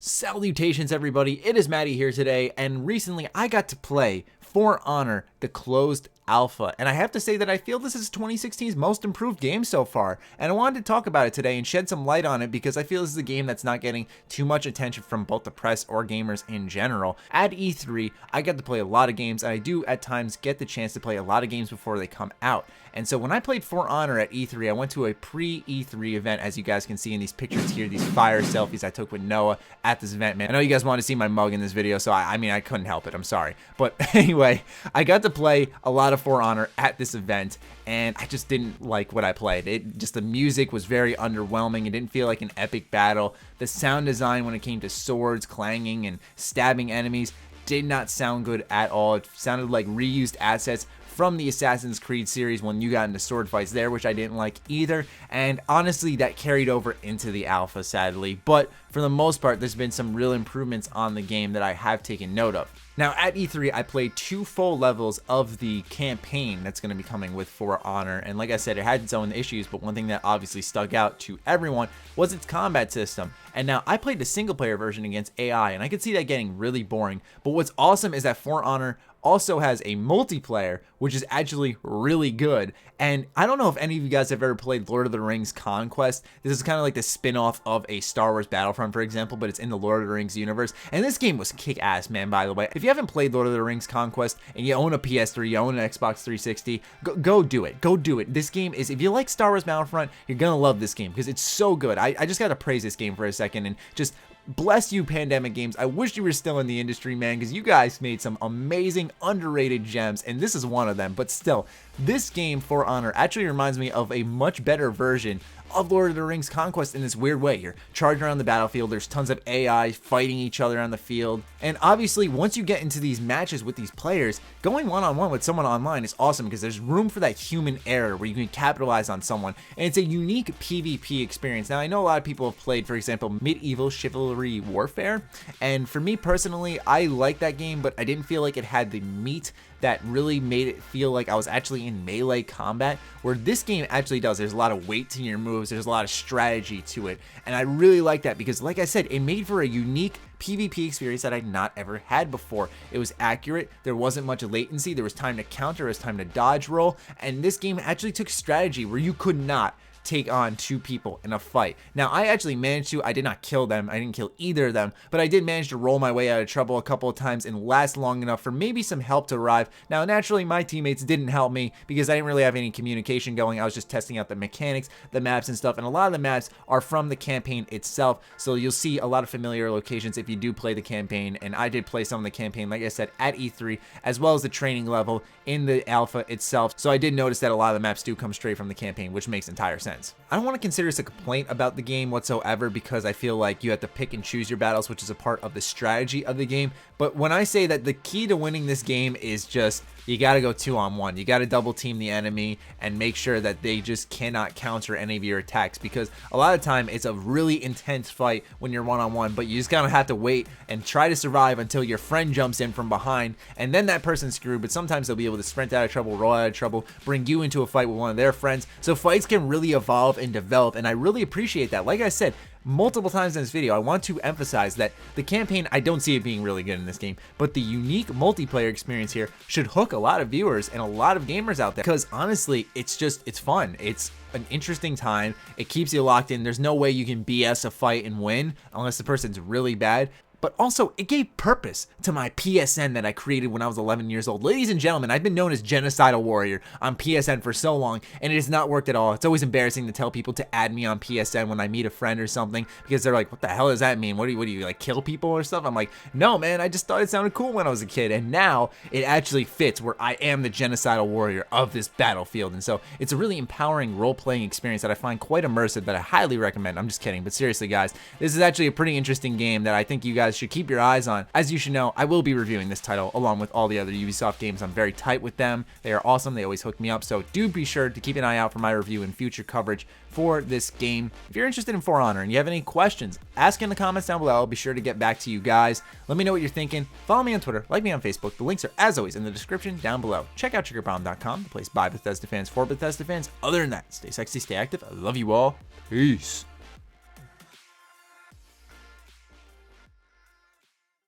Salutations everybody, it is Matty here today, and recently I got to play For Honor, the closed alpha, and I have to say that I feel this is 2016's most improved game so far, and I wanted to talk about it today and shed some light on it because I feel this is a game that's not getting too much attention from both the press or gamers in general. At E3, I got to play a lot of games, and I do at times get the chance to play a lot of games before they come out, and so when I played For Honor at E3, I went to a pre-E3 event, as you guys can see in these pictures here, these fire selfies I took with Noah at this event, man. I know you guys want to see my mug in this video, so I mean, I couldn't help it, I'm sorry. But anyway, I got to play a lot of For Honor at this event, and I just didn't like what I played. The music was very underwhelming. It didn't feel like an epic battle. The sound design when it came to swords clanging and stabbing enemies did not sound good at all. It sounded like reused assets from the Assassin's Creed series when you got into sword fights there, which I didn't like either, and honestly that carried over into the alpha, sadly. But for the most part, there's been some real improvements on the game that I have taken note of. Now at E3, I played 2 full levels of the campaign that's going to be coming with For Honor, and like I said, it had its own issues, but one thing that obviously stuck out to everyone was its combat system. And now I played the single player version against AI, and I could see that getting really boring, but what's awesome is that For Honor also has a multiplayer, which is actually really good. And I don't know if any of you guys have ever played Lord of the Rings Conquest. This is kind of like the spin-off of a Star Wars Battlefront, for example, but it's in the Lord of the Rings universe. And this game was kick-ass, man, by the way. If you haven't played Lord of the Rings Conquest and you own a PS3, you own an Xbox 360, go do it. Go do it. This game is, if you like Star Wars Battlefront, you're gonna love this game because it's so good. I just gotta praise this game for a second and just bless you, Pandemic Games. I wish you were still in the industry, man, because you guys made some amazing, underrated gems, and this is one of them. But still, this game, For Honor, actually reminds me of a much better version of Lord of the Rings Conquest in this weird way. You're charging around the battlefield, there's tons of AI fighting each other on the field, and obviously once you get into these matches with these players, going one-on-one with someone online is awesome because there's room for that human error where you can capitalize on someone, and it's a unique PvP experience. Now I know a lot of people have played, for example, Medieval Chivalry Warfare, and for me personally, I like that game, but I didn't feel like it had the meat that really made it feel like I was actually in melee combat, where this game actually does. There's a lot of weight to your moves, there's a lot of strategy to it, and I really like that because, like I said, it made for a unique PvP experience that I'd not ever had before. It was accurate, there wasn't much latency, there was time to counter, there was time to dodge roll, and this game actually took strategy where you could not take on 2 people in a fight. Now I actually managed to, I did not kill them, I didn't kill either of them, but I did manage to roll my way out of trouble a couple of times and last long enough for maybe some help to arrive. Now naturally my teammates didn't help me because I didn't really have any communication going. I was just testing out the mechanics, the maps and stuff, and a lot of the maps are from the campaign itself, so you'll see a lot of familiar locations if you do play the campaign, and I did play some of the campaign, like I said, at E3, as well as the training level in the alpha itself, so I did notice that a lot of the maps do come straight from the campaign, which makes entire sense. I don't want to consider this a complaint about the game whatsoever because I feel like you have to pick and choose your battles, which is a part of the strategy of the game. But when I say that the key to winning this game is just, you got to go 2-on-1. You got to double team the enemy and make sure that they just cannot counter any of your attacks, because a lot of time it's a really intense fight when you're 1-on-1, but you just kind of have to wait and try to survive until your friend jumps in from behind, and then that person's screwed. But sometimes they'll be able to sprint out of trouble, roll out of trouble, bring you into a fight with one of their friends. So fights can really evolve and develop, and I really appreciate that. Like I said multiple times in this video, I want to emphasize that the campaign, I don't see it being really good in this game, but the unique multiplayer experience here should hook a lot of viewers and a lot of gamers out there, because honestly, it's fun. It's an interesting time. It keeps you locked in. There's no way you can BS a fight and win unless the person's really bad. But also, it gave purpose to my PSN that I created when I was 11 years old. Ladies and gentlemen, I've been known as Genocidal Warrior on PSN for so long, and it has not worked at all. It's always embarrassing to tell people to add me on PSN when I meet a friend or something, because they're like, what the hell does that mean? What do you like, kill people or stuff? I'm like, no, man, I just thought it sounded cool when I was a kid, and now it actually fits where I am the Genocidal Warrior of this battlefield. And so it's a really empowering role-playing experience that I find quite immersive that I highly recommend. I'm just kidding, but seriously, guys, this is actually a pretty interesting game that I think you guys should keep your eyes on. As you should know, I will be reviewing this title along with all the other Ubisoft games. I'm very tight with them. They are awesome. They always hook me up. So do be sure to keep an eye out for my review and future coverage for this game. If you're interested in For Honor and you have any questions, ask in the comments down below. I'll be sure to get back to you guys. Let me know what you're thinking. Follow me on Twitter, like me on Facebook. The links are, as always, in the description down below. Check out TriggerBomb.com, the place by Bethesda fans for Bethesda fans. Other than that, stay sexy, stay active. I love you all. Peace.